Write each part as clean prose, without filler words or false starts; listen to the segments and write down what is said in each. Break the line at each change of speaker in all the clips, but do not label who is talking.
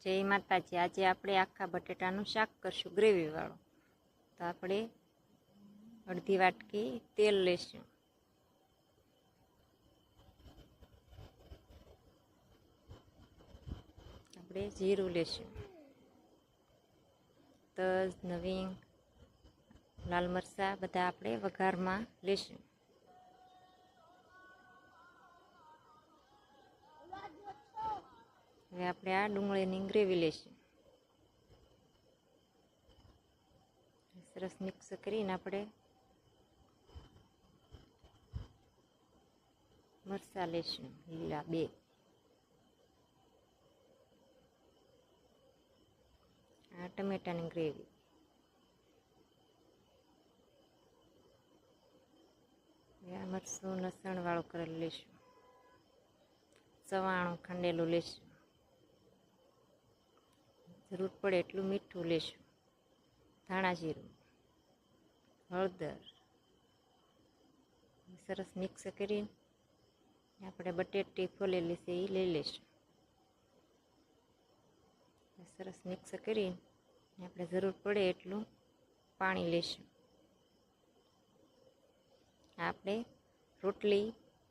જય માતાજી। આજે આપણે આખા બટેટાનું શાક કરશું ગ્રેવીવાળું। તો આપણે અડધી વાટકી તેલ લેશું, આપણે જીરું લેશું, તજ, નવીંગ, લાલ મરચાં બધા આપણે વઘારમાં લેશું। હવે આપણે આ ડુંગળીની ગ્રેવી લેશું। સરસ મિક્સ કરીને આપણે મરચાં લેશું, લીલા 2, આ ટમેટાની ગ્રેવી, આ મરચું લસણ વાળું કરેલું લેશું, સવાણું ખંડેલું લેશું, જરૂર પડે એટલું મીઠું લેશું, ધાણા જીરું, હળદર, સરસ મિક્સ કરીને આપણે બટેટી ફોલેલી છે એ લઈ લઈશું। સરસ મિક્સ કરીને આપણે જરૂર પડે એટલું પાણી લેશું। આપણે રોટલી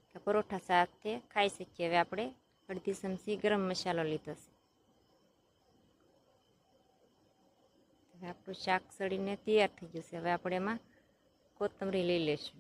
કે પરોઠા સાથે ખાઈ શકીએ। હવે આપણે અડધી ચમચી ગરમ મસાલો લીધો છે। હવે આપણું શાક સળીને તૈયાર થઈ ગયું છે। હવે આપણે એમાં કોથમરી લઈ લઈશું।